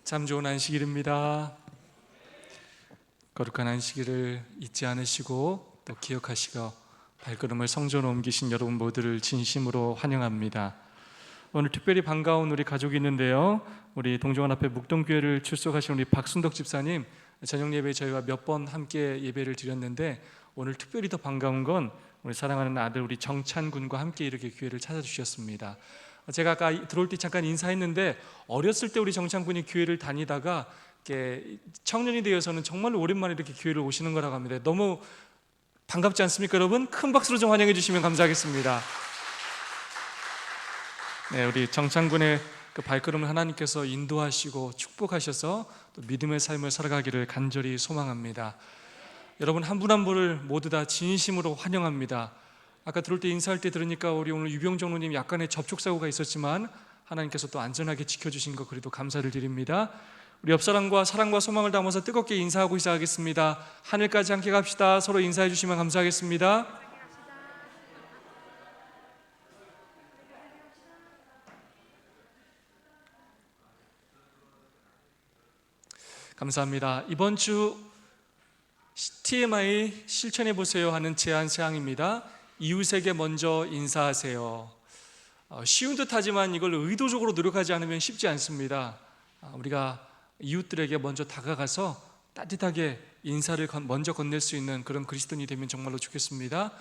참 좋은 안식일입니다. 거룩한 안식일을 잊지 않으시고 또 기억하시고 발걸음을 성전으로 옮기신 여러분 모두를 진심으로 환영합니다. 오늘 특별히 반가운 우리 가족이 있는데요, 우리 동정원 앞에 묵동교회를 출석하신 우리 박순덕 집사님, 저녁 예배 저희와 몇 번 함께 예배를 드렸는데 오늘 특별히 더 반가운 건 우리 사랑하는 아들 우리 정찬 군과 함께 이렇게 교회를 찾아주셨습니다. 제가 아까 들어올 때 잠깐 인사했는데 어렸을 때 우리 정찬 군이 교회를 다니다가 이렇게 청년이 되어서는 정말 오랜만에 이렇게 교회를 오시는 거라고 합니다. 너무 반갑지 않습니까, 여러분? 큰 박수로 좀 환영해 주시면 감사하겠습니다. 네, 우리 정찬 군의 그 발걸음을 하나님께서 인도하시고 축복하셔서 또 믿음의 삶을 살아가기를 간절히 소망합니다. 여러분 한 분 한 분을 모두 다 진심으로 환영합니다. 아까 들어올 때 인사할 때 들으니까 우리 오늘 유병정 누님 약간의 접촉사고가 있었지만 하나님께서 또 안전하게 지켜주신 것 그래도 감사를 드립니다. 우리 옆사람과 사랑과 소망을 담아서 뜨겁게 인사하고 시작하겠습니다. 하늘까지 함께 갑시다. 서로 인사해 주시면 감사하겠습니다. 감사합니다. 이번 주 TMI 실천해 보세요 하는 제안 사항입니다. 이웃에게 먼저 인사하세요. 쉬운 듯하지만 이걸 의도적으로 노력하지 않으면 쉽지 않습니다. 우리가 이웃들에게 먼저 다가가서 따뜻하게 인사를 먼저 건넬 수 있는 그런 그리스도인이 되면 정말로 좋겠습니다.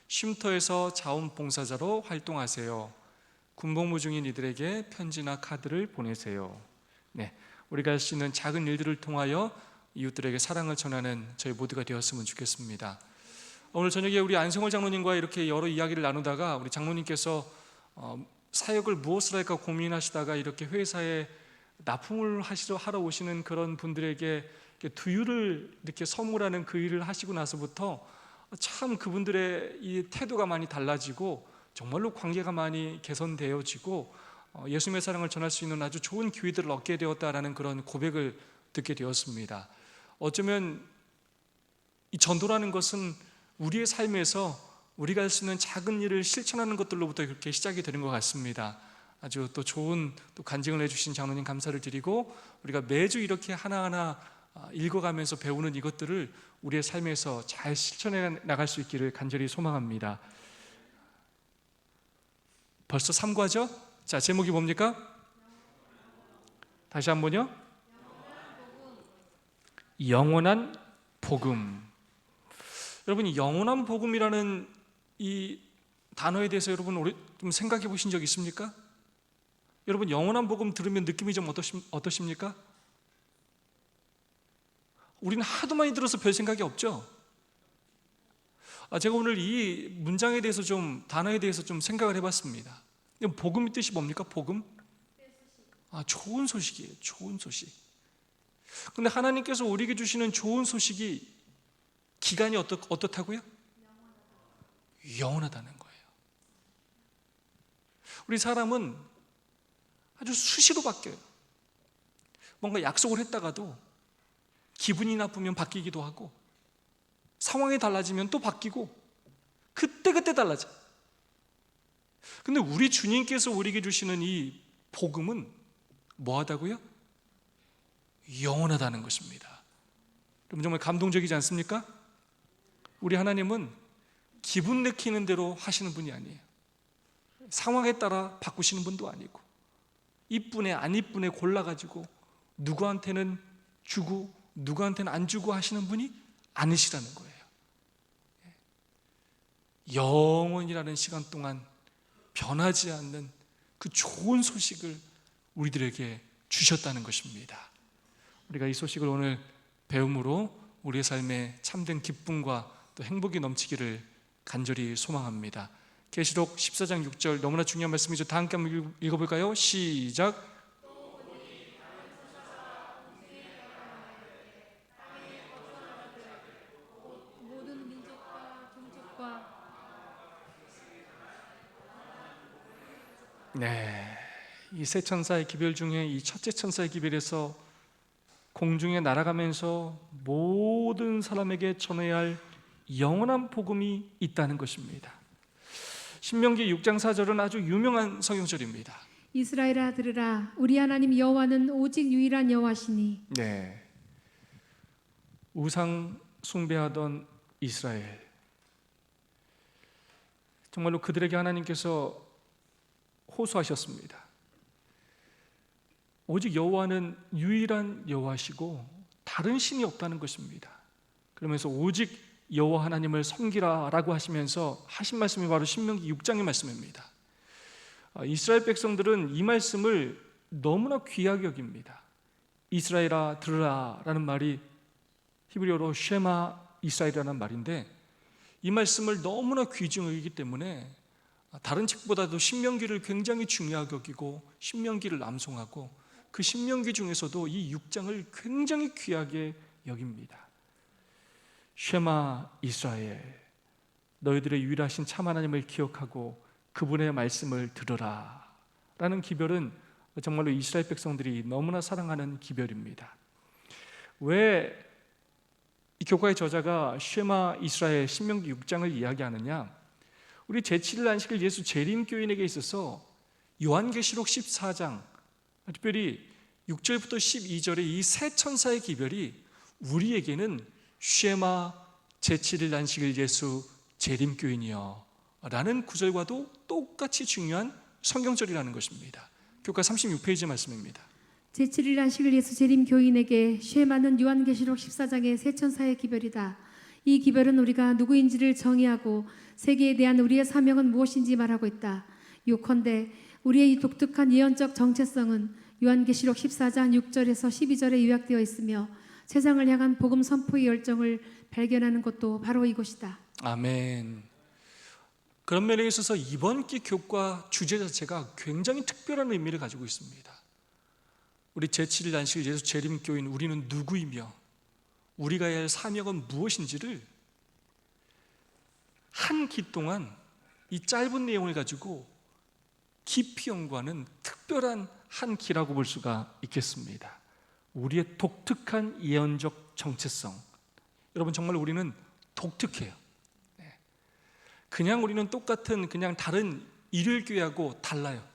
쉼터에서 자원봉사자로 활동하세요. 군복무 중인 이들에게 편지나 카드를 보내세요. 네, 우리가 할 수 있는 작은 일들을 통하여 이웃들에게 사랑을 전하는 저희 모두가 되었으면 좋겠습니다. 오늘 저녁에 우리 안성월 장로님과 이렇게 여러 이야기를 나누다가 우리 장로님께서 사역을 무엇을 할까 고민하시다가 이렇게 회사에 납품을 하러 오시는 그런 분들에게 두유를 이렇게 선물하는 그 일을 하시고 나서부터 참 그분들의 이 태도가 많이 달라지고 정말로 관계가 많이 개선되어지고 예수님의 사랑을 전할 수 있는 아주 좋은 기회들을 얻게 되었다라는 그런 고백을 듣게 되었습니다. 어쩌면 이 전도라는 것은 우리의 삶에서 우리가 할 수 있는 작은 일을 실천하는 것들로부터 그렇게 시작이 되는 것 같습니다. 아주 또 좋은 또 간증을 해주신 장로님 감사를 드리고 우리가 매주 이렇게 하나하나 읽어가면서 배우는 이것들을 우리의 삶에서 잘 실천해 나갈 수 있기를 간절히 소망합니다. 벌써 3과죠? 자, 제목이 뭡니까? 다시 한번요. 영원한 복음. 여러분, 이 영원한 복음이라는 이 단어에 대해서 여러분 좀 생각해 보신 적 있습니까? 여러분, 영원한 복음 들으면 느낌이 좀 어떠십니까? 우리는 하도 많이 들어서 별 생각이 없죠? 제가 오늘 이 문장에 대해서 단어에 대해서 좀 생각을 해봤습니다. 복음의 뜻이 뭡니까? 복음? 좋은 소식이에요. 좋은 소식. 근데 하나님께서 우리에게 주시는 좋은 소식이 기간이 어떻다고요? 영원하다는 거예요. 우리 사람은 아주 수시로 바뀌어요. 뭔가 약속을 했다가도 기분이 나쁘면 바뀌기도 하고 상황이 달라지면 또 바뀌고 그때그때 달라져. 근데 우리 주님께서 우리에게 주시는 이 복음은 뭐하다고요? 영원하다는 것입니다. 여러분 정말 감동적이지 않습니까? 우리 하나님은 기분 내키는 대로 하시는 분이 아니에요. 상황에 따라 바꾸시는 분도 아니고 이쁘네 안 이쁘네 골라가지고 누구한테는 주고 누구한테는 안 주고 하시는 분이 아니시라는 거예요. 영원이라는 시간 동안 변하지 않는 그 좋은 소식을 우리들에게 주셨다는 것입니다. 우리가 이 소식을 오늘 배움으로 우리의 삶에 참된 기쁨과 또 행복이 넘치기를 간절히 소망합니다. 계시록 14장 6절 너무나 중요한 말씀이죠. 다 함께 한번 읽어볼까요? 시작. 모든 민족과 종족과 네, 이 세 천사의 기별 중에 이 첫째 천사의 기별에서 공중에 날아가면서 모든 사람에게 전해야 할 영원한 복음이 있다는 것입니다. 신명기 6장 4절은 아주 유명한 성경절입니다. 이스라엘아 들으라. 우리 하나님 여호와는 오직 유일한 여호와시니. 네. 우상 숭배하던 이스라엘, 정말로 그들에게 하나님께서 호소하셨습니다. 오직 여호와는 유일한 여호와시고 다른 신이 없다는 것입니다. 그러면서 오직 여호와 하나님을 섬기라라고 하시면서 하신 말씀이 바로 신명기 6장의 말씀입니다. 이스라엘 백성들은 이 말씀을 너무나 귀하게 여깁니다. 이스라엘아 들으라 라는 말이 히브리어로 쉐마 이스라엘이라는 말인데, 이 말씀을 너무나 귀중히 여기기 때문에 다른 책보다도 신명기를 굉장히 중요하게 여기고 신명기를 암송하고, 그 신명기 중에서도 이 6장을 굉장히 귀하게 여깁니다. 쉐마 이스라엘, 너희들의 유일하신 참 하나님을 기억하고 그분의 말씀을 들으라 라는 기별은 정말로 이스라엘 백성들이 너무나 사랑하는 기별입니다. 왜 이 교과의 저자가 쉐마 이스라엘 신명기 6장을 이야기하느냐? 우리 제7일 안식일 예수 재림교인에게 있어서 요한계시록 14장, 특별히 6절부터 12절의 이 세 천사의 기별이 우리에게는 쉐마 제7일 안식일 예수 재림교인이여 라는 구절과도 똑같이 중요한 성경절이라는 것입니다. 교과 36페이지 말씀입니다. 제7일 안식일 예수 재림 교인에게 쉐마는 요한계시록 14장의 세 천사의 기별이다. 이 기별은 우리가 누구인지를 정의하고 세계에 대한 우리의 사명은 무엇인지 말하고 있다. 요컨대 우리의 이 독특한 예언적 정체성은 요한계시록 14장 6절에서 12절에 요약되어 있으며 세상을 향한 복음 선포의 열정을 발견하는 것도 바로 이곳이다. 아멘. 그런 면에 있어서 이번 기 교과 주제 자체가 굉장히 특별한 의미를 가지고 있습니다. 우리 제7일 안식일 예수 재림교인 우리는 누구이며 우리가 해야 할 사명은 무엇인지를 한 기 동안 이 짧은 내용을 가지고 깊이 연구하는 특별한 한 기라고 볼 수가 있겠습니다. 우리의 독특한 예언적 정체성. 여러분, 정말 우리는 독특해요. 그냥 우리는 똑같은 그냥 다른 일요일교회하고 달라요.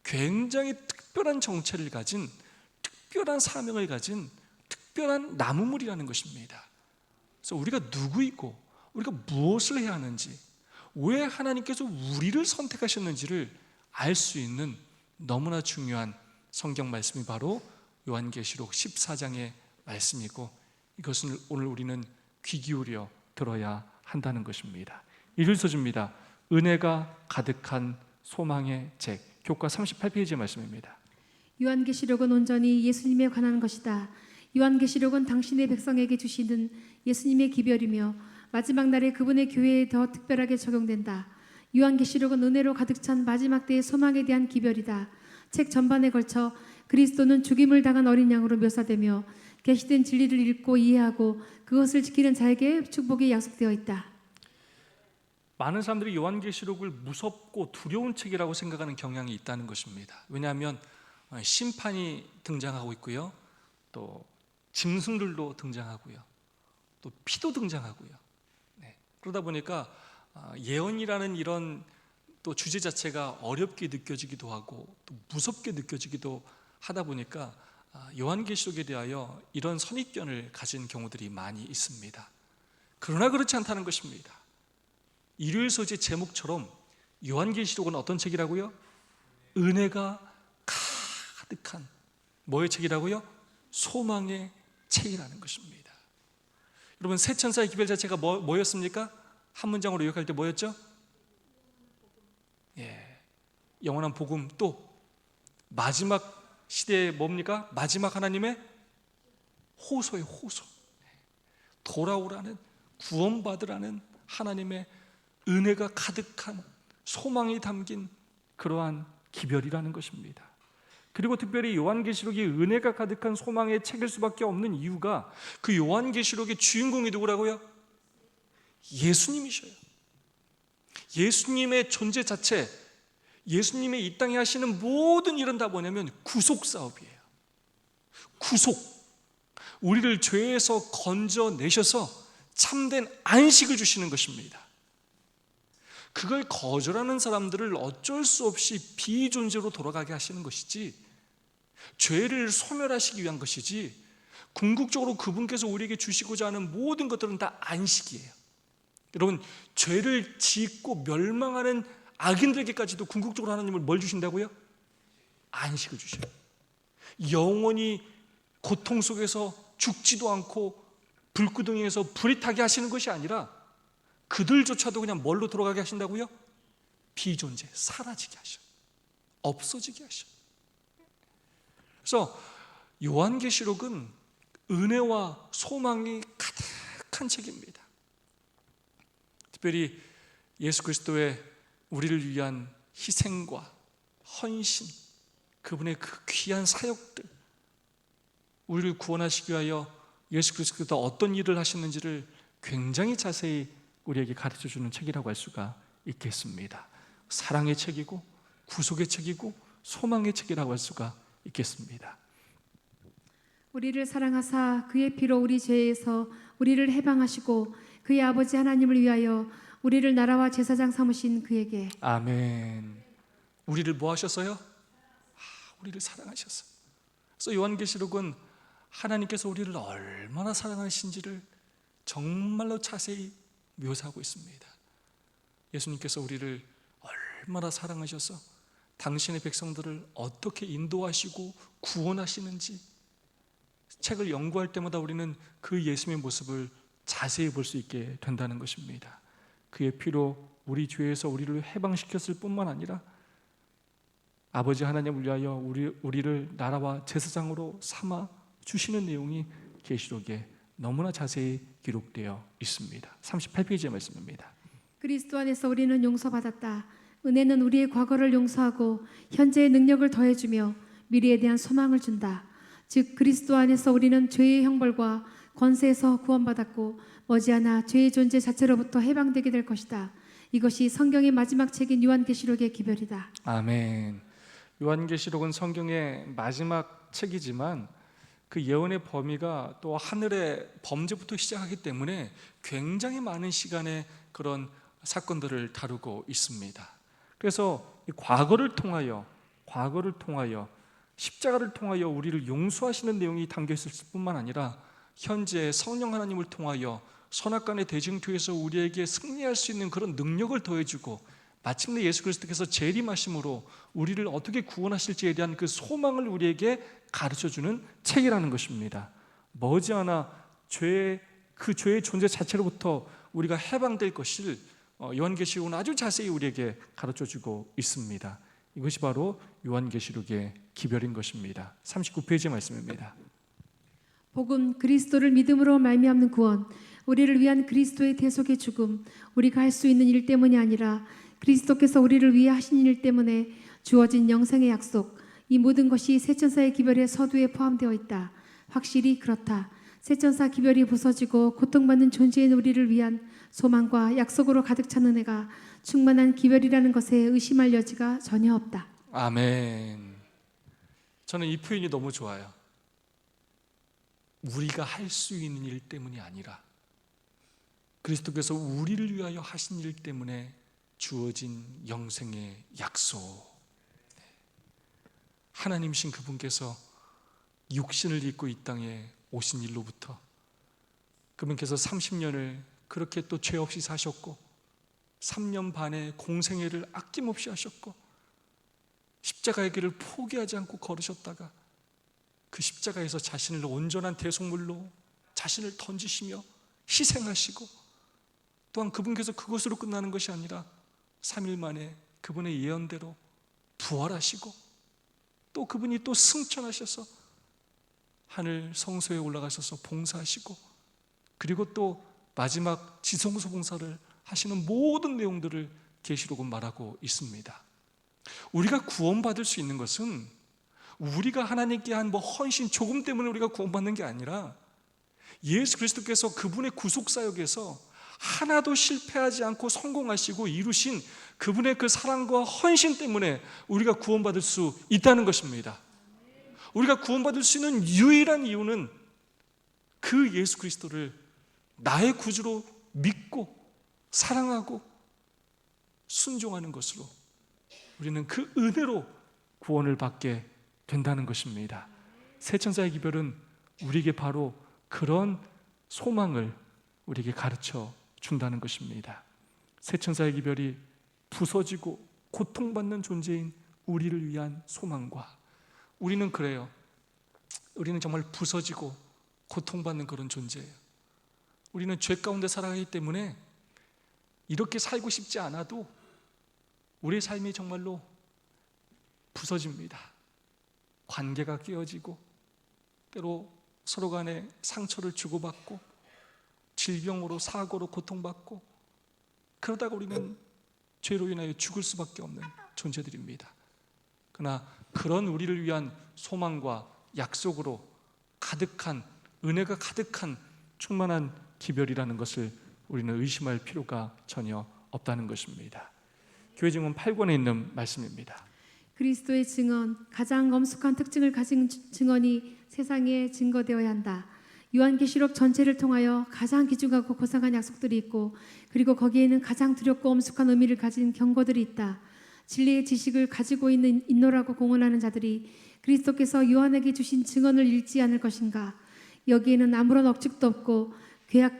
굉장히 특별한 정체를 가진, 특별한 사명을 가진 특별한 나무물이라는 것입니다. 그래서 우리가 누구이고 우리가 무엇을 해야 하는지, 왜 하나님께서 우리를 선택하셨는지를 알 수 있는 너무나 중요한 성경 말씀이 바로 요한계시록 14장의 말씀이고, 이것을 오늘 우리는 귀 기울여 들어야 한다는 것입니다. 1절입니다. 은혜가 가득한 소망의 책, 교과 38페이지의 말씀입니다. 요한계시록은 온전히 예수님에 관한 것이다. 요한계시록은 당신의 백성에게 주시는 예수님의 기별이며 마지막 날에 그분의 교회에 더 특별하게 적용된다. 요한계시록은 은혜로 가득 찬 마지막 때의 소망에 대한 기별이다. 책 전반에 걸쳐 그리스도는 죽임을 당한 어린 양으로 묘사되며 계시된 진리를 읽고 이해하고 그것을 지키는 자에게 축복이 약속되어 있다. 많은 사람들이 요한계시록을 무섭고 두려운 책이라고 생각하는 경향이 있다는 것입니다. 왜냐하면 심판이 등장하고 있고요, 또 짐승들도 등장하고요, 또 피도 등장하고요. 그러다 보니까 예언이라는 이런 또 주제 자체가 어렵게 느껴지기도 하고 또 무섭게 느껴지기도 하다 보니까 요한계시록에 대하여 이런 선입견을 가진 경우들이 많이 있습니다. 그러나 그렇지 않다는 것입니다. 일요일 소재 제목처럼 요한계시록은 어떤 책이라고요? 은혜가 가득한 뭐의 책이라고요? 소망의 책이라는 것입니다. 여러분, 세 천사의 기별 자체가 뭐였습니까? 한 문장으로 요약할 때 뭐였죠? 영원한 복음, 또 마지막 시대에 뭡니까? 마지막 하나님의 호소의 호소, 돌아오라는, 구원받으라는 하나님의 은혜가 가득한 소망이 담긴 그러한 기별이라는 것입니다. 그리고 특별히 요한계시록이 은혜가 가득한 소망의 책일 수밖에 없는 이유가, 그 요한계시록의 주인공이 누구라고요? 예수님이셔요. 예수님의 존재 자체, 예수님의 이 땅에 하시는 모든 일은 다 뭐냐면 구속 사업이에요. 구속, 우리를 죄에서 건져내셔서 참된 안식을 주시는 것입니다. 그걸 거절하는 사람들을 어쩔 수 없이 비존재로 돌아가게 하시는 것이지, 죄를 소멸하시기 위한 것이지, 궁극적으로 그분께서 우리에게 주시고자 하는 모든 것들은 다 안식이에요. 여러분, 죄를 짓고 멸망하는 악인들에게까지도 궁극적으로 하나님을 뭘 주신다고요? 안식을 주셔요. 영원히 고통 속에서 죽지도 않고 불구덩이에서 불이 타게 하시는 것이 아니라 그들조차도 그냥 뭘로 돌아가게 하신다고요? 비존재, 사라지게 하셔, 없어지게 하셔. 그래서 요한계시록은 은혜와 소망이 가득한 책입니다. 특별히 예수 그리스도의 우리를 위한 희생과 헌신, 그분의 그 귀한 사역들, 우리를 구원하시기 위하여 예수 그리스도가 어떤 일을 하셨는지를 굉장히 자세히 우리에게 가르쳐주는 책이라고 할 수가 있겠습니다. 사랑의 책이고 구속의 책이고 소망의 책이라고 할 수가 있겠습니다. 우리를 사랑하사 그의 피로 우리 죄에서 우리를 해방하시고 그의 아버지 하나님을 위하여 우리를 나라와 제사장 삼으신 그에게. 아멘. 우리를 뭐 하셨어요? 우리를 사랑하셨어요. 그래서 요한계시록은 하나님께서 우리를 얼마나 사랑하신지를 정말로 자세히 묘사하고 있습니다. 예수님께서 우리를 얼마나 사랑하셔서 당신의 백성들을 어떻게 인도하시고 구원하시는지 책을 연구할 때마다 우리는 그 예수님의 모습을 자세히 볼 수 있게 된다는 것입니다. 그의 피로 우리 죄에서 우리를 해방시켰을 뿐만 아니라 아버지 하나님을 위하여 우리를 나라와 제사장으로 삼아 주시는 내용이 계시록에 너무나 자세히 기록되어 있습니다. 38페이지의 말씀입니다. 그리스도 안에서 우리는 용서받았다. 은혜는 우리의 과거를 용서하고 현재의 능력을 더해주며 미래에 대한 소망을 준다. 즉 그리스도 안에서 우리는 죄의 형벌과 권세에서 구원받았고 머지않아 죄의 존재 자체로부터 해방되게 될 것이다. 이것이 성경의 마지막 책인 요한계시록의 기별이다. 아멘. 요한계시록은 성경의 마지막 책이지만 그 예언의 범위가 또 하늘의 범죄부터 시작하기 때문에 굉장히 많은 시간의 그런 사건들을 다루고 있습니다. 그래서 이 과거를 통하여 십자가를 통하여 우리를 용서하시는 내용이 담겨 있을 뿐만 아니라 현재 성령 하나님을 통하여 선악간의 대징투에서 우리에게 승리할 수 있는 그런 능력을 더해주고 마침내 예수 그리스도께서 재림하심으로 우리를 어떻게 구원하실지에 대한 그 소망을 우리에게 가르쳐주는 책이라는 것입니다. 머지않아 그 죄의 존재 자체로부터 우리가 해방될 것을 요한계시록은 아주 자세히 우리에게 가르쳐주고 있습니다. 이것이 바로 요한계시록의 기별인 것입니다. 39페이지의 말씀입니다. 복음 그리스도를 믿음으로 말미암는 구원, 우리를 위한 그리스도의 대속의 죽음, 우리가 할 수 있는 일 때문이 아니라 그리스도께서 우리를 위해 하신 일 때문에 주어진 영생의 약속, 이 모든 것이 세천사의 기별의 서두에 포함되어 있다. 확실히 그렇다. 세천사 기별이 부서지고 고통받는 존재인 우리를 위한 소망과 약속으로 가득 찬 은혜가 충만한 기별이라는 것에 의심할 여지가 전혀 없다. 아멘. 저는 이 표현이 너무 좋아요. 우리가 할 수 있는 일 때문이 아니라 그리스도께서 우리를 위하여 하신 일 때문에 주어진 영생의 약속. 하나님이신 그분께서 육신을 입고 이 땅에 오신 일로부터 그분께서 30년을 그렇게 또 죄 없이 사셨고 3년 반의 공생애를 아낌없이 하셨고 십자가의 길을 포기하지 않고 걸으셨다가 그 십자가에서 자신을 온전한 대속물로 자신을 던지시며 희생하시고 또한 그분께서 그것으로 끝나는 것이 아니라 3일 만에 그분의 예언대로 부활하시고 또 그분이 또 승천하셔서 하늘 성소에 올라가셔서 봉사하시고 그리고 또 마지막 지성소 봉사를 하시는 모든 내용들을 계시록은 말하고 있습니다. 우리가 구원받을 수 있는 것은 우리가 하나님께 한 헌신 조금 때문에 우리가 구원받는 게 아니라 예수 그리스도께서 그분의 구속사역에서 하나도 실패하지 않고 성공하시고 이루신 그분의 그 사랑과 헌신 때문에 우리가 구원받을 수 있다는 것입니다. 우리가 구원받을 수 있는 유일한 이유는 그 예수 그리스도를 나의 구주로 믿고 사랑하고 순종하는 것으로 우리는 그 은혜로 구원을 받게 된다는 것입니다. 새 천사의 기별은 우리에게 바로 그런 소망을 우리에게 가르쳐 준다는 것입니다. 새 천사의 기별이 부서지고 고통받는 존재인 우리를 위한 소망과, 우리는 그래요. 우리는 정말 부서지고 고통받는 그런 존재예요. 우리는 죄 가운데 살아가기 때문에 이렇게 살고 싶지 않아도 우리의 삶이 정말로 부서집니다. 관계가 깨어지고, 때로 서로 간에 상처를 주고받고, 질병으로 사고로 고통받고, 그러다가 우리는 죄로 인하여 죽을 수밖에 없는 존재들입니다. 그러나 그런 우리를 위한 소망과 약속으로 가득한, 은혜가 가득한 충만한 기별이라는 것을 우리는 의심할 필요가 전혀 없다는 것입니다. 교회 증언 8권에 있는 말씀입니다. 그리스도의 증언, 가장 엄숙한 특징을 가진 증언이 세상에 증거되어야 한다. 요한계시록 전체를 통하여 가장 귀중하고 고상한 약속들이 있고, 그리고 거기에는 가장 두렵고 엄숙한 의미를 가진 경고들이 있다. 진리의 지식을 가지고 있는 인노라고 공언하는 자들이 그리스도께서 요한에게 주신 증언을 읽지 않을 것인가? 여기에는 아무런 억측도 없고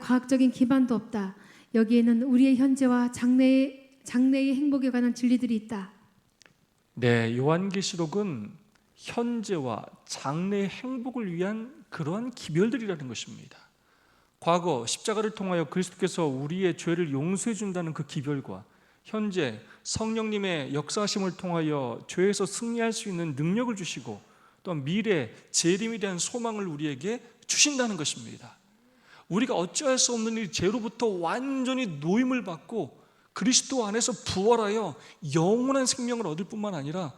과학적인 기반도 없다. 여기에는 우리의 현재와 장래의 행복에 관한 진리들이 있다. 네, 요한계시록은 현재와 장래의 행복을 위한 그러한 기별들이라는 것입니다. 과거 십자가를 통하여 그리스도께서 우리의 죄를 용서해 준다는 그 기별과, 현재 성령님의 역사하심을 통하여 죄에서 승리할 수 있는 능력을 주시고, 또한 미래 재림에 대한 소망을 우리에게 주신다는 것입니다. 우리가 어찌할 수 없는 이 죄로부터 완전히 노임을 받고 그리스도 안에서 부활하여 영원한 생명을 얻을 뿐만 아니라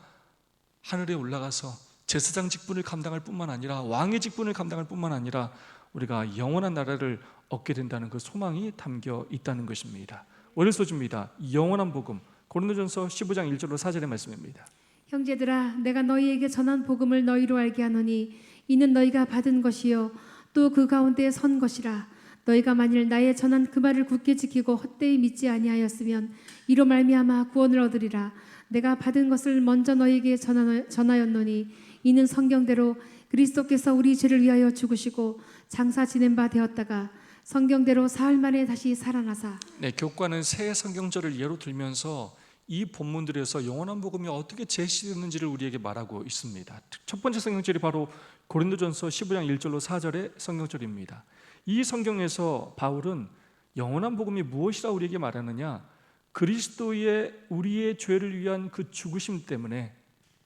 하늘에 올라가서 제사장 직분을 감당할 뿐만 아니라 왕의 직분을 감당할 뿐만 아니라 우리가 영원한 나라를 얻게 된다는 그 소망이 담겨 있다는 것입니다. 오늘 소주입니다. 영원한 복음, 고린도전서 15장 1절로 4절의 말씀입니다. 형제들아, 내가 너희에게 전한 복음을 너희로 알게 하노니 이는 너희가 받은 것이요 또 그 가운데 선 것이라. 너희가 만일 나의 전한 그 말을 굳게 지키고 헛되이 믿지 아니하였으면 이로 말미암아 구원을 얻으리라. 내가 받은 것을 먼저 너희에게 전하였노니 이는 성경대로 그리스도께서 우리 죄를 위하여 죽으시고 장사 지낸 바 되었다가 성경대로 사흘 만에 다시 살아나사. 네, 교과는 새 성경절을 예로 들면서 이 본문들에서 영원한 복음이 어떻게 제시되는지를 우리에게 말하고 있습니다. 첫 번째 성경절이 바로 고린도전서 15장 1절로 4절의 성경절입니다. 이 성경에서 바울은 영원한 복음이 무엇이라 우리에게 말하느냐, 그리스도의 우리의 죄를 위한 그 죽으심 때문에,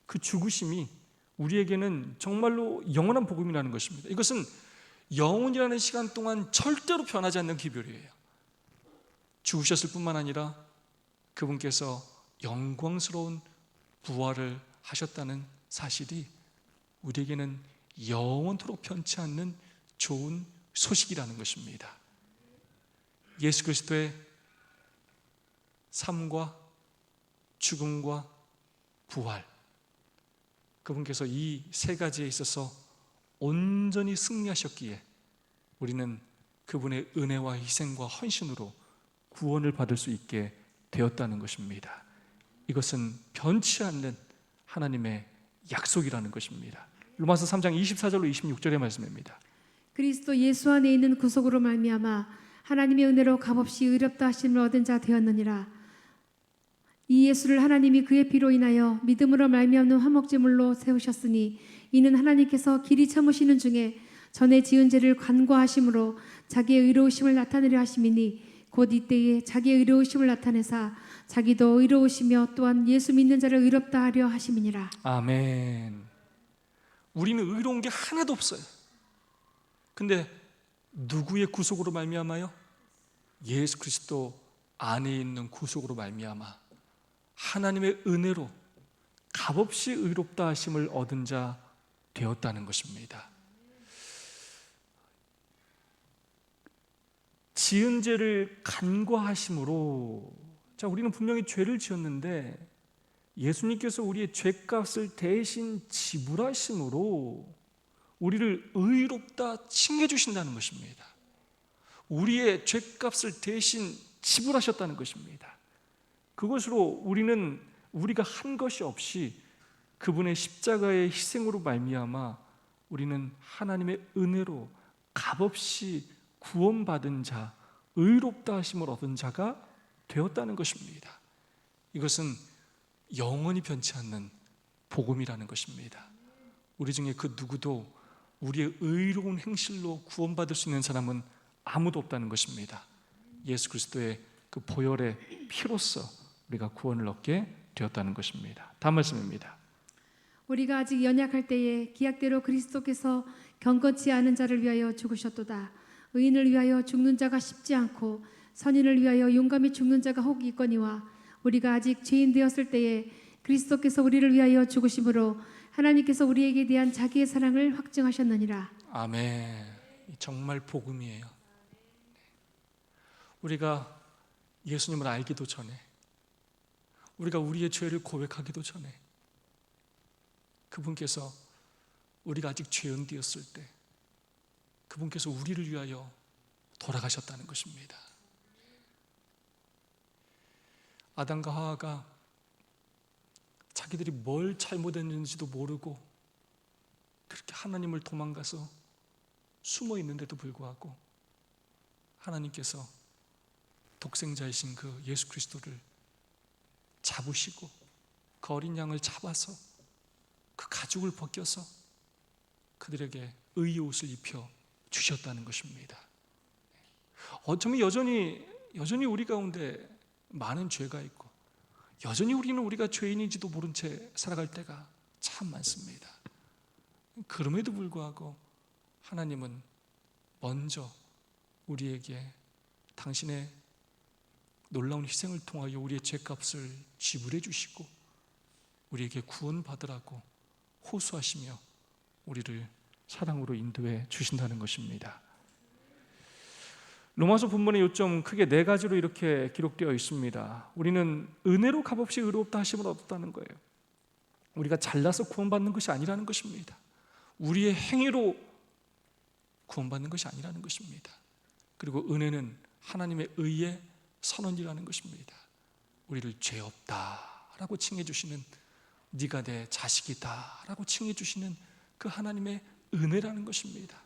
그 죽으심이 우리에게는 정말로 영원한 복음이라는 것입니다. 이것은 영원이라는 시간 동안 절대로 변하지 않는 기별이에요. 죽으셨을 뿐만 아니라 그분께서 영광스러운 부활을 하셨다는 사실이 우리에게는 영원토록 변치 않는 좋은 소식이라는 것입니다. 예수 그리스도의 삶과 죽음과 부활, 그분께서 이 세 가지에 있어서 온전히 승리하셨기에 우리는 그분의 은혜와 희생과 헌신으로 구원을 받을 수 있게 되었다는 것입니다. 이것은 변치 않는 하나님의 약속이라는 것입니다. 로마서 3장 24절로 26절의 말씀입니다. 그리스도 예수 안에 있는 구속으로 말미암아 하나님의 은혜로 값없이 의롭다 하심을 얻은 자 되었느니라. 이 예수를 하나님이 그의 피로 인하여 믿음으로 말미암는 화목제물로 세우셨으니 이는 하나님께서 길이 참으시는 중에 전에 지은 죄를 간과하심으로 자기의 의로우심을 나타내려 하심이니 곧 이때에 자기의 의로우심을 나타내사 자기도 의로우시며 또한 예수 믿는 자를 의롭다 하려 하심이니라. 아멘. 우리는 의로운 게 하나도 없어요. 근데 누구의 구속으로 말미암아요? 예수 그리스도 안에 있는 구속으로 말미암아 하나님의 은혜로 값없이 의롭다 하심을 얻은 자 되었다는 것입니다. 지은 죄를 간과하심으로, 자, 우리는 분명히 죄를 지었는데 예수님께서 우리의 죄값을 대신 지불하심으로 우리를 의롭다 칭해 주신다는 것입니다. 우리의 죄값을 대신 지불하셨다는 것입니다. 그것으로 우리는 우리가 한 것이 없이 그분의 십자가의 희생으로 말미암아 우리는 하나님의 은혜로 값없이 구원받은 자, 의롭다 하심을 얻은 자가 되었다는 것입니다. 이것은 영원히 변치 않는 복음이라는 것입니다. 우리 중에 그 누구도 우리의 의로운 행실로 구원받을 수 있는 사람은 아무도 없다는 것입니다. 예수 그리스도의 그 보혈의 피로써 우리가 구원을 얻게 되었다는 것입니다. 다음 말씀입니다. 우리가 아직 연약할 때에 기약대로 그리스도께서 경건치 않은 자를 위하여 죽으셨도다. 의인을 위하여 죽는 자가 쉽지 않고 선인을 위하여 용감히 죽는 자가 혹 있거니와 우리가 아직 죄인 되었을 때에 그리스도께서 우리를 위하여 죽으심으로 하나님께서 우리에게 대한 자기의 사랑을 확증하셨느니라. 아멘. 정말 복음이에요. 우리가 예수님을 알기도 전에, 우리가 우리의 죄를 고백하기도 전에 그분께서 우리가 아직 죄인되었을 때 그분께서 우리를 위하여 돌아가셨다는 것입니다. 아담과 하와가 자기들이 뭘 잘못했는지도 모르고 그렇게 하나님을 도망가서 숨어 있는데도 불구하고 하나님께서 독생자이신 그 예수 그리스도를 잡으시고 그 어린 양을 잡아서 그 가죽을 벗겨서 그들에게 의의 옷을 입혀 주셨다는 것입니다. 어쩌면 여전히 우리 가운데 많은 죄가 있고 여전히 우리가 죄인인지도 모른 채 살아갈 때가 참 많습니다. 그럼에도 불구하고 하나님은 먼저 우리에게 당신의 놀라운 희생을 통하여 우리의 죄값을 지불해 주시고 우리에게 구원받으라고 호소하시며 우리를 사랑으로 인도해 주신다는 것입니다. 로마서 본문의 요점 크게 네 가지로 이렇게 기록되어 있습니다. 우리는 은혜로 값없이 의롭다 하심을 얻었다는 거예요. 우리가 잘나서 구원받는 것이 아니라는 것입니다. 우리의 행위로 구원받는 것이 아니라는 것입니다. 그리고 은혜는 하나님의 의의 선언이라는 것입니다. 우리를 죄 없다라고 칭해 주시는, 네가 내 자식이다라고 칭해 주시는 그 하나님의 은혜라는 것입니다.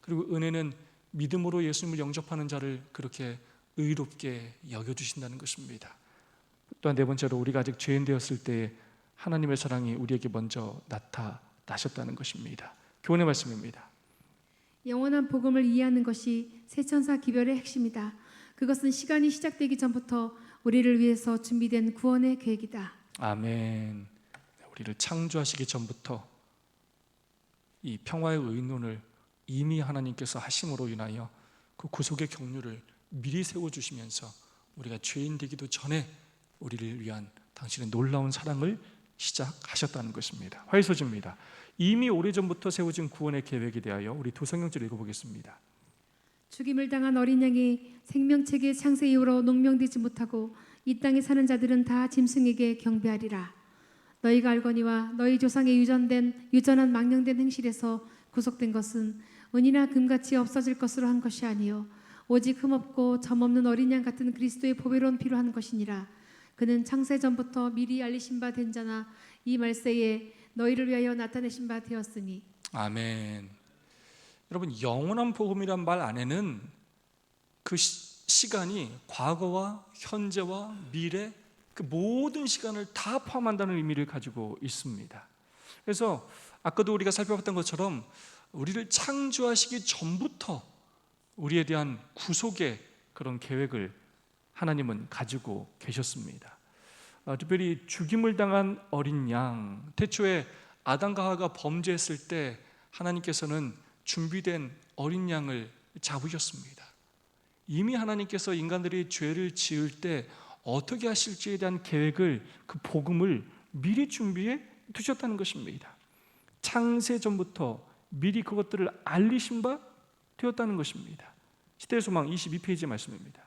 그리고 은혜는 믿음으로 예수님을 영접하는 자를 그렇게 의롭게 여겨주신다는 것입니다. 또한 네 번째로 우리가 아직 죄인 되었을 때 하나님의 사랑이 우리에게 먼저 나타나셨다는 것입니다. 교훈의 말씀입니다. 영원한 복음을 이해하는 것이 세천사 기별의 핵심이다. 그것은 시간이 시작되기 전부터 우리를 위해서 준비된 구원의 계획이다. 아멘. 우리를 창조하시기 전부터 이 평화의 의논을 이미 하나님께서 하심으로 인하여 그 구속의 경륜을 미리 세워주시면서 우리가 죄인 되기도 전에 우리를 위한 당신의 놀라운 사랑을 시작하셨다는 것입니다. 화해소지입니다. 이미 오래전부터 세워진 구원의 계획에 대하여 우리 두 성경절 읽어보겠습니다. 죽임을 당한 어린 양이 생명책의 창세 이후로 농명되지 못하고 이 땅에 사는 자들은 다 짐승에게 경배하리라. 너희가 알거니와 너희 조상의 유전한 망령된 행실에서 구속된 것은 은이나 금같이 없어질 것으로 한 것이 아니요 오직 흠없고 점없는 어린 양 같은 그리스도의 보배로운 피로 한 것이니라. 그는 창세 전부터 미리 알리신 바 된 자나 이 말세에 너희를 위하여 나타내신 바 되었으니. 아멘. 여러분, 영원한 복음이란 말 안에는 그 시간이 과거와 현재와 미래 그 모든 시간을 다 포함한다는 의미를 가지고 있습니다. 그래서 아까도 우리가 살펴봤던 것처럼 우리를 창조하시기 전부터 우리에 대한 구속의 그런 계획을 하나님은 가지고 계셨습니다. 특별히 죽임을 당한 어린 양, 태초에 아담과 하와가 범죄했을 때 하나님께서는 준비된 어린 양을 잡으셨습니다. 이미 하나님께서 인간들이 죄를 지을 때 어떻게 하실지에 대한 계획을, 그 복음을 미리 준비해 두셨다는 것입니다. 창세 전부터 미리 그것들을 알리신 바 되었다는 것입니다. 시대의 소망 22페이지 말씀입니다.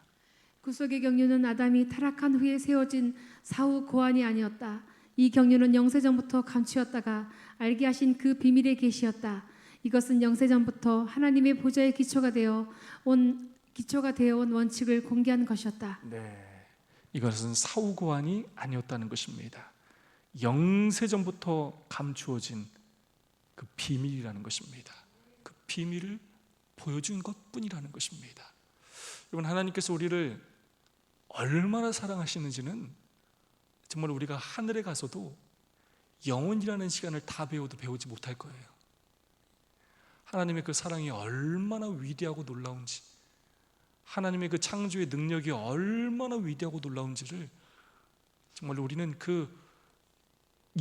구속의 경륜은 아담이 타락한 후에 세워진 사후 고안이 아니었다. 이 경륜은 영세전부터 감추었다가 알게 하신 그 비밀의 계시였다. 이것은 영세전부터 하나님의 보좌의 기초가 되어 온 원칙을 공개한 것이었다. 네, 이것은 사후고환이 아니었다는 것입니다. 영세전부터 감추어진 그 비밀이라는 것입니다. 그 비밀을 보여준 것뿐이라는 것입니다. 여러분, 하나님께서 우리를 얼마나 사랑하시는지는 정말 우리가 하늘에 가서도 영원이라는 시간을 다 배워도 배우지 못할 거예요. 하나님의 그 사랑이 얼마나 위대하고 놀라운지, 하나님의 그 창조의 능력이 얼마나 위대하고 놀라운지를 정말 우리는 그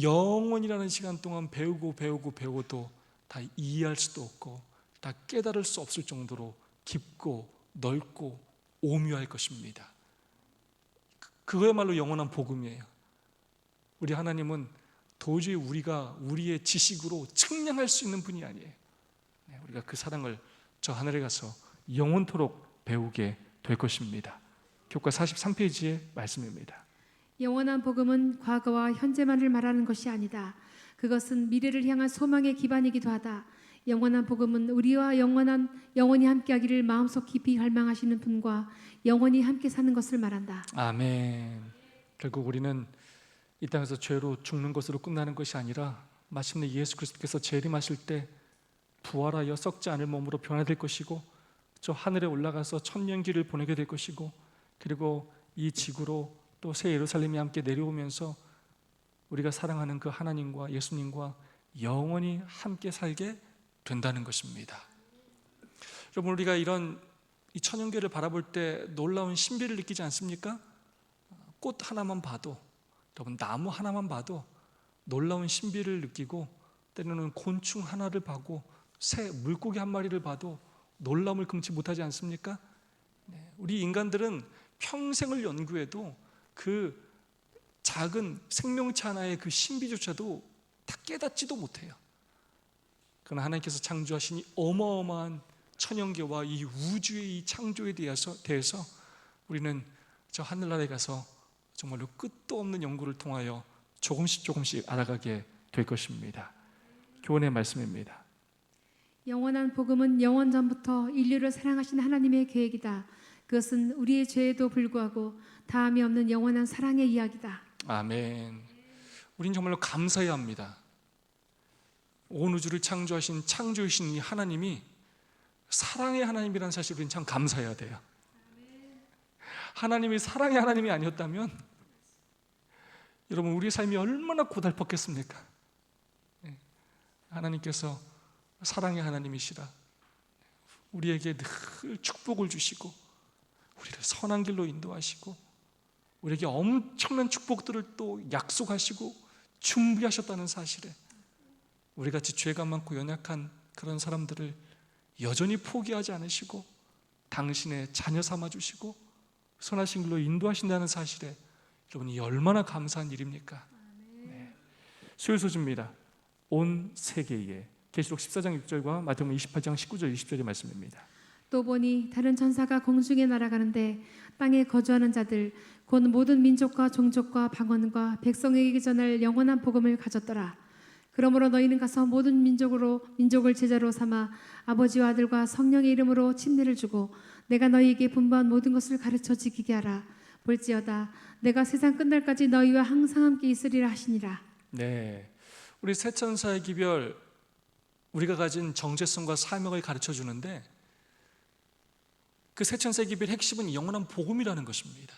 영원이라는 시간 동안 배우고도 다 이해할 수도 없고 다 깨달을 수 없을 정도로 깊고 넓고 오묘할 것입니다. 그거야말로 영원한 복음이에요. 우리 하나님은 도저히 우리의 지식으로 측량할 수 있는 분이 아니에요. 우리가 그 사랑을 저 하늘에 가서 영원토록 배우게 될 것입니다. 교과 43페이지의 말씀입니다. 영원한 복음은 과거와 현재만을 말하는 것이 아니다. 그것은 미래를 향한 소망의 기반이기도 하다. 영원한 복음은 우리와 영원히 함께하기를 마음속 깊이 갈망하시는 분과 영원히 함께 사는 것을 말한다. 아멘. 결국 우리는 이 땅에서 죄로 죽는 것으로 끝나는 것이 아니라 마침내 예수 그리스도께서 재림하실 때 부활하여 썩지 않을 몸으로 변화될 것이고 저 하늘에 올라가서 천년기를 보내게 될 것이고 그리고 이 지구로 또 새 예루살렘이 함께 내려오면서 우리가 사랑하는 그 하나님과 예수님과 영원히 함께 살게 된다는 것입니다. 여러분, 우리가 이런 이 천연계를 바라볼 때 놀라운 신비를 느끼지 않습니까? 꽃 하나만 봐도, 여러분, 나무 하나만 봐도 놀라운 신비를 느끼고 때로는 곤충 하나를 봐도 새 물고기 한 마리를 봐도 놀라움을 금치 못하지 않습니까? 우리 인간들은 평생을 연구해도 그 작은 생명체 하나의 그 신비조차도 다 깨닫지도 못해요. 그러나 하나님께서 창조하신 이 어마어마한 천연계와 이 우주의 이 창조에 대해서 우리는 저 하늘나라에 가서 정말로 끝도 없는 연구를 통하여 조금씩 알아가게 될 것입니다. 교훈의 말씀입니다. 영원한 복음은 영원 전부터 인류를 사랑하신 하나님의 계획이다. 그것은 우리의 죄에도 불구하고 다함이 없는 영원한 사랑의 이야기다. 아멘. 우린 정말로 감사해야 합니다. 온 우주를 창조하신 창조이신 이 하나님이 사랑의 하나님이라는 사실을 우리는 참 감사해야 돼요. 하나님이 사랑의 하나님이 아니었다면 여러분, 우리의 삶이 얼마나 고달팠겠습니까? 하나님께서 사랑의 하나님이시라 우리에게 늘 축복을 주시고 우리를 선한 길로 인도하시고 우리에게 엄청난 축복들을 또 약속하시고 준비하셨다는 사실에 우리같이 죄가 많고 연약한 그런 사람들을 여전히 포기하지 않으시고 당신의 자녀 삼아주시고 선하신 길로 인도하신다는 사실에 여러분이 얼마나 감사한 일입니까? 네. 수요 소주입니다. 온 세계에 계시록 14장 6절과 마태복음 28장 19절 20절의 말씀입니다. 또 보니 다른 천사가 공중에 날아가는데 땅에 거주하는 자들 곧 모든 민족과 종족과 방언과 백성에게 전할 영원한 복음을 가졌더라. 그러므로 너희는 가서 모든 민족을 제자로 삼아 아버지와 아들과 성령의 이름으로 침례를 주고 내가 너희에게 분부한 모든 것을 가르쳐 지키게 하라. 볼지어다 내가 세상 끝날까지 너희와 항상 함께 있으리라 하시니라. 네, 우리 새 천사의 기별, 우리가 가진 정체성과 사명을 가르쳐 주는데 그 새 천사의 기별의 핵심은 영원한 복음이라는 것입니다.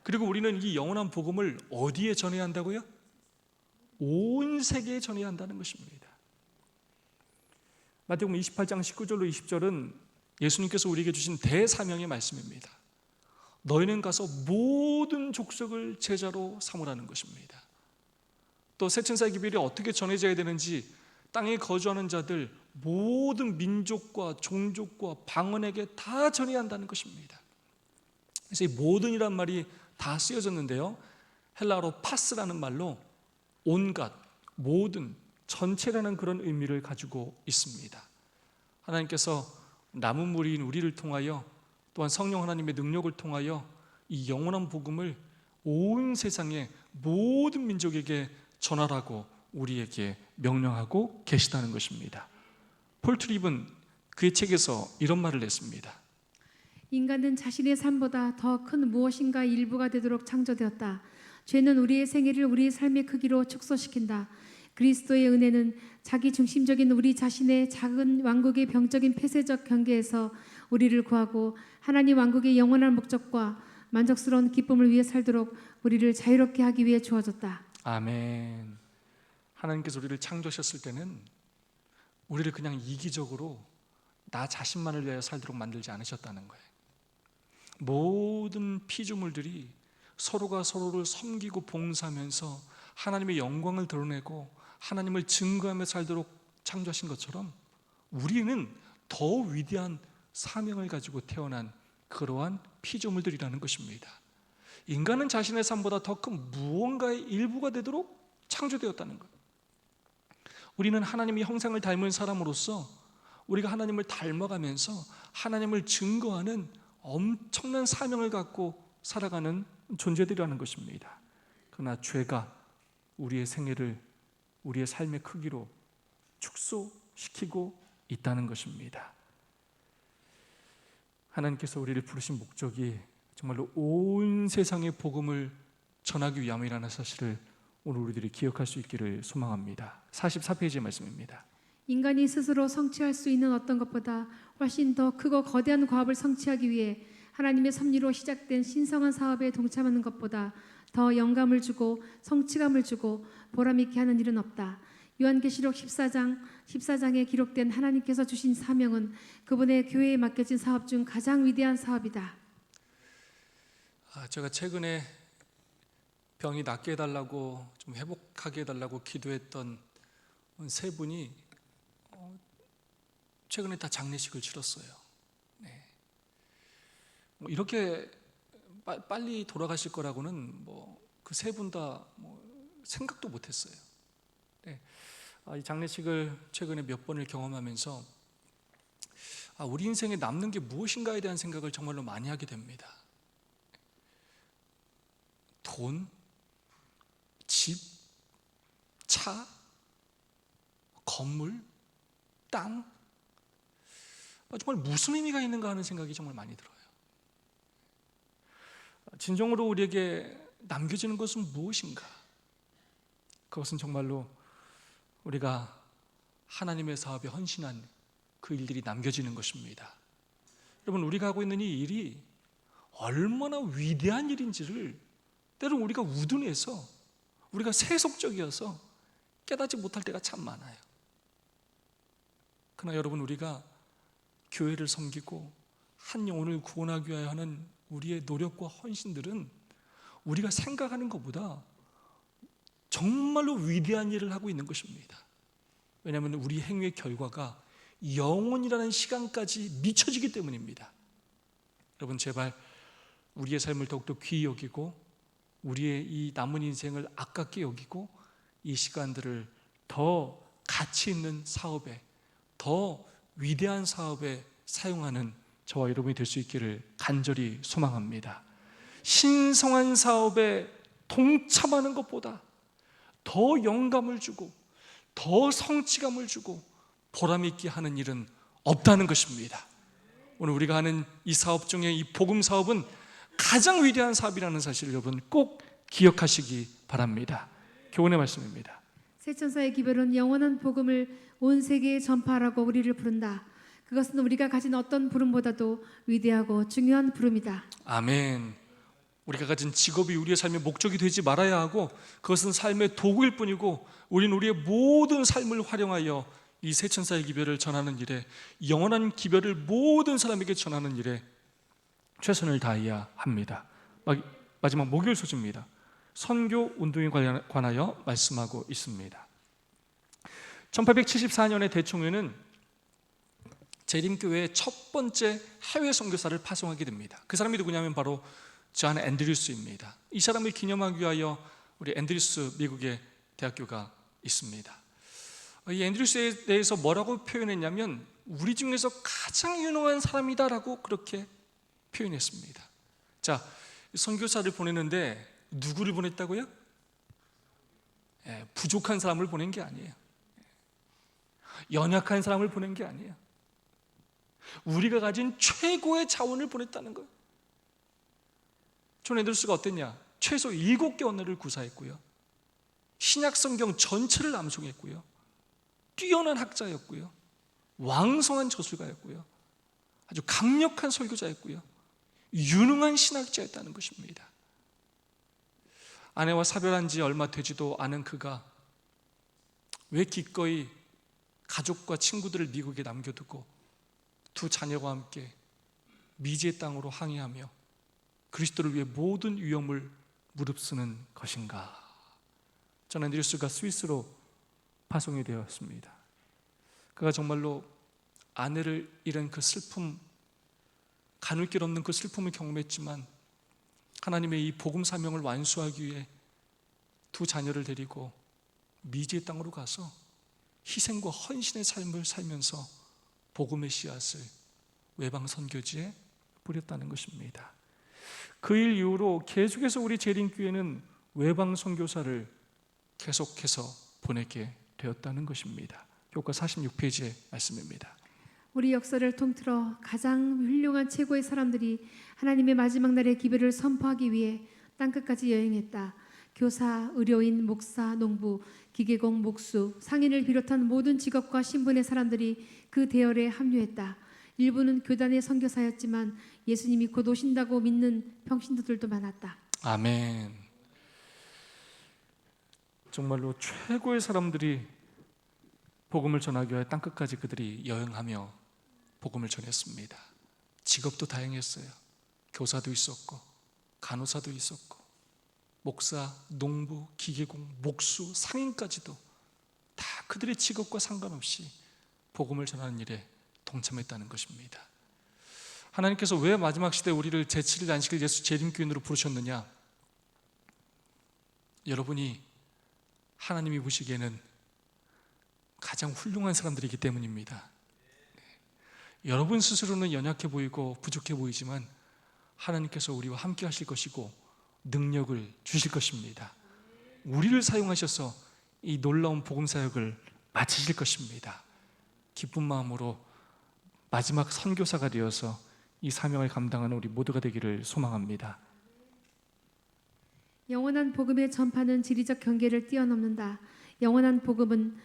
그리고 우리는 이 영원한 복음을 어디에 전해야 한다고요? 온 세계에 전해야 한다는 것입니다. 마태복음 28장 19절로 20절은 예수님께서 우리에게 주신 대사명의 말씀입니다. 너희는 가서 모든 족속을 제자로 삼으라는 것입니다. 또 새 천사의 기별이 어떻게 전해져야 되는지 땅에 거주하는 자들 모든 민족과 종족과 방언에게 다 전해야 한다는 것입니다. 그래서 이 모든이란 말이 다 쓰여졌는데요, 헬라어로 파스라는 말로 온갖, 모든, 전체라는 그런 의미를 가지고 있습니다. 하나님께서 남은 무리인 우리를 통하여 또한 성령 하나님의 능력을 통하여 이 영원한 복음을 온 세상의 모든 민족에게 전하라고 우리에게 명령하고 계시다는 것입니다. 폴 트립은 그의 책에서 이런 말을 했습니다. 인간은 자신의 삶보다 더 큰 무엇인가 일부가 되도록 창조되었다. 죄는 우리의 생애를 우리의 삶의 크기로 축소시킨다. 그리스도의 은혜는 자기 중심적인 우리 자신의 작은 왕국의 병적인 폐쇄적 경계에서 우리를 구하고 하나님 왕국의 영원한 목적과 만족스러운 기쁨을 위해 살도록 우리를 자유롭게 하기 위해 주어졌다. 아멘. 하나님께서 우리를 창조하셨을 때는 우리를 그냥 이기적으로 나 자신만을 위하여 살도록 만들지 않으셨다는 거예요. 모든 피조물들이 서로가 서로를 섬기고 봉사하면서 하나님의 영광을 드러내고 하나님을 증거하며 살도록 창조하신 것처럼 우리는 더 위대한 사명을 가지고 태어난 그러한 피조물들이라는 것입니다. 인간은 자신의 삶보다 더 큰 무언가의 일부가 되도록 창조되었다는 것. 우리는 하나님의 형상을 닮은 사람으로서 우리가 하나님을 닮아가면서 하나님을 증거하는 엄청난 사명을 갖고 살아가는 존재들이라는 것입니다. 그러나 죄가 우리의 생애를 우리의 삶의 크기로 축소시키고 있다는 것입니다. 하나님께서 우리를 부르신 목적이 정말로 온 세상의 복음을 전하기 위함이라는 사실을 오늘 우리들이 기억할 수 있기를 소망합니다. 44페이지의 말씀입니다. 인간이 스스로 성취할 수 있는 어떤 것보다 훨씬 더 크고 거대한 과업을 성취하기 위해 하나님의 섭리로 시작된 신성한 사업에 동참하는 것보다 더 영감을 주고 성취감을 주고 보람 있게 하는 일은 없다. 요한계시록 14장에 기록된 하나님께서 주신 사명은 그분의 교회에 맡겨진 사업 중 가장 위대한 사업이다. 제가 최근에 병이 낫게 해달라고 좀 회복하게 해달라고 기도했던 세 분이 최근에 다 장례식을 치렀어요. 네. 이렇게 빨리 돌아가실 거라고는 그 세 분 다 생각도 못했어요. 네. 이 장례식을 최근에 몇 번을 경험하면서 우리 인생에 남는 게 무엇인가에 대한 생각을 정말로 많이 하게 됩니다. 돈, 집, 차, 건물, 땅, 정말 무슨 의미가 있는가 하는 생각이 정말 많이 들어요. 진정으로 우리에게 남겨지는 것은 무엇인가? 그것은 정말로 우리가 하나님의 사업에 헌신한 그 일들이 남겨지는 것입니다. 여러분, 우리가 하고 있는 이 일이 얼마나 위대한 일인지를 때로는 우리가 우둔해서 우리가 세속적이어서 깨닫지 못할 때가 참 많아요. 그러나 여러분, 우리가 교회를 섬기고 한 영혼을 구원하기 위하여 하는 우리의 노력과 헌신들은 우리가 생각하는 것보다 정말로 위대한 일을 하고 있는 것입니다. 왜냐하면 우리 행위의 결과가 영원이라는 시간까지 미쳐지기 때문입니다. 여러분, 제발 우리의 삶을 더욱더 귀히 여기고 우리의 이 남은 인생을 아깝게 여기고 이 시간들을 더 가치 있는 사업에, 더 위대한 사업에 사용하는 저와 여러분이 될 수 있기를 간절히 소망합니다. 신성한 사업에 동참하는 것보다 더 영감을 주고 더 성취감을 주고 보람 있게 하는 일은 없다는 것입니다. 오늘 우리가 하는 이 사업 중에 이 복음 사업은 가장 위대한 사업이라는 사실을 여러분 꼭 기억하시기 바랍니다. 교훈의 말씀입니다. 새 천사의 기별은 영원한 복음을 온 세계에 전파하라고 우리를 부른다. 그것은 우리가 가진 어떤 부름보다도 위대하고 중요한 부름이다. 아멘. 우리가 가진 직업이 우리의 삶의 목적이 되지 말아야 하고 그것은 삶의 도구일 뿐이고 우리는 우리의 모든 삶을 활용하여 이 새 천사의 기별을 전하는 일에, 영원한 기별을 모든 사람에게 전하는 일에 최선을 다해야 합니다. 마지막 목요일 소식입니다. 선교 운동에 관하여 말씀하고 있습니다. 1874년에 대총회는 재림교회의 첫 번째 해외 선교사를 파송하게 됩니다. 그 사람이 누구냐면 바로 존 앤드류스입니다. 이 사람을 기념하기 위하여 우리 앤드류스 미국의 대학교가 있습니다. 이 앤드류스에 대해서 뭐라고 표현했냐면 우리 중에서 가장 유능한 사람이다라고 그렇게 표현했습니다. 자, 선교사를 보내는데 누구를 보냈다고요? 부족한 사람을 보낸 게 아니에요. 연약한 사람을 보낸 게 아니에요. 우리가 가진 최고의 자원을 보냈다는 거예요. 존 앤드루스가 어땠냐? 최소 7개 언어를 구사했고요, 신약 성경 전체를 암송했고요, 뛰어난 학자였고요, 왕성한 저술가였고요, 아주 강력한 설교자였고요, 유능한 신학자였다는 것입니다. 아내와 사별한 지 얼마 되지도 않은 그가 왜 기꺼이 가족과 친구들을 미국에 남겨두고 두 자녀와 함께 미지의 땅으로 항해하며 그리스도를 위해 모든 위험을 무릅쓰는 것인가? 존 앤드루스가 스위스로 파송이 되었습니다. 그가 정말로 아내를 잃은 그 슬픔, 가눌 길 없는 그 슬픔을 경험했지만 하나님의 이 복음 사명을 완수하기 위해 두 자녀를 데리고 미지의 땅으로 가서 희생과 헌신의 삶을 살면서 복음의 씨앗을 외방 선교지에 뿌렸다는 것입니다. 그 일 이후로 계속해서 우리 재림교회는 외방 선교사를 계속해서 보내게 되었다는 것입니다. 교과 46페이지의 말씀입니다. 우리 역사를 통틀어 가장 훌륭한 최고의 사람들이 하나님의 마지막 날의 기별을 선포하기 위해 땅끝까지 여행했다. 교사, 의료인, 목사, 농부, 기계공, 목수, 상인을 비롯한 모든 직업과 신분의 사람들이 그 대열에 합류했다. 일부는 교단의 선교사였지만 예수님이 곧 오신다고 믿는 평신도들도 많았다. 아멘. 정말로 최고의 사람들이 복음을 전하기 위해 땅끝까지 그들이 여행하며 복음을 전했습니다. 직업도 다양했어요. 교사도 있었고, 간호사도 있었고, 목사, 농부, 기계공, 목수, 상인까지도 다 그들의 직업과 상관없이 복음을 전하는 일에 동참했다는 것입니다. 하나님께서 왜 마지막 시대에 우리를 제7일 안식일 예수 재림교인으로 부르셨느냐? 여러분이 하나님이 보시기에는 가장 훌륭한 사람들이기 때문입니다. 여러분 스스로는 연약해 보이고 부족해 보이지만 하나님께서 우리와 함께 하실 것이고 능력을 주실 것입니다. 우리를 사용하셔서 이 놀라운 복음 사역을 마치실 것입니다. 기쁜 마음으로 마지막 선교사가 되어서 이 사명을 감당하는 우리 모두가 되기를 소망합니다. 영원한 복음의 전파는 지리적 경계를 뛰어넘는다. 영원한 복음은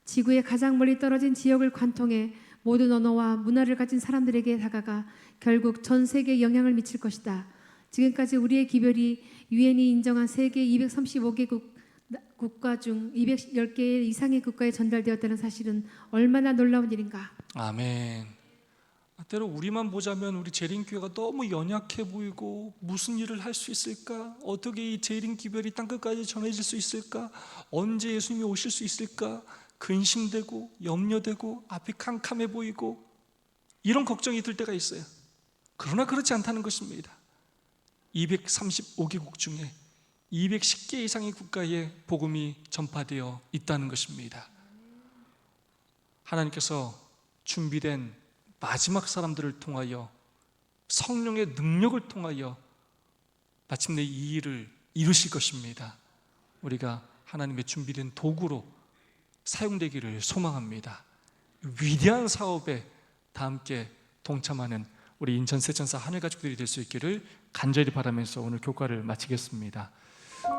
지구의 가장 멀리 떨어진 지역을 관통해 모든 언어와 문화를 가진 사람들에게 다가가 결국 전 세계에 영향을 미칠 것이다. 지금까지 우리의 기별이 유엔이 인정한 세계 235개 국가 중 210개 이상의 국가에 전달되었다는 사실은 얼마나 놀라운 일인가. 아멘. 때로 우리만 보자면 우리 재림교회가 너무 연약해 보이고 무슨 일을 할 수 있을까? 어떻게 이 재림기별이 땅끝까지 전해질 수 있을까? 언제 예수님이 오실 수 있을까? 근심되고 염려되고 앞이 캄캄해 보이고 이런 걱정이 들 때가 있어요. 그러나 그렇지 않다는 것입니다. 235개국 중에 210개 이상의 국가에 복음이 전파되어 있다는 것입니다. 하나님께서 준비된 마지막 사람들을 통하여 성령의 능력을 통하여 마침내 이 일을 이루실 것입니다. 우리가 하나님의 준비된 도구로 사용되기를 소망합니다. 위대한 사업에 다 함께 동참하는 우리 인천 세천사 하늘가족들이 될 수 있기를 간절히 바라면서 오늘 교과를 마치겠습니다.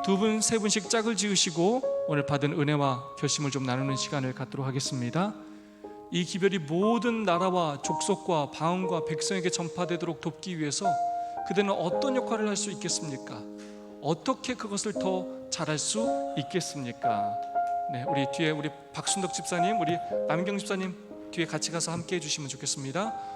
두 분, 세 분씩 짝을 지으시고 오늘 받은 은혜와 결심을 좀 나누는 시간을 갖도록 하겠습니다. 이 기별이 모든 나라와 족속과 방언과 백성에게 전파되도록 돕기 위해서 그들은 어떤 역할을 할 수 있겠습니까? 어떻게 그것을 더 잘할 수 있겠습니까? 네, 우리 뒤에 우리 박순덕 집사님, 우리 남경 집사님 뒤에 같이 가서 함께 해주시면 좋겠습니다.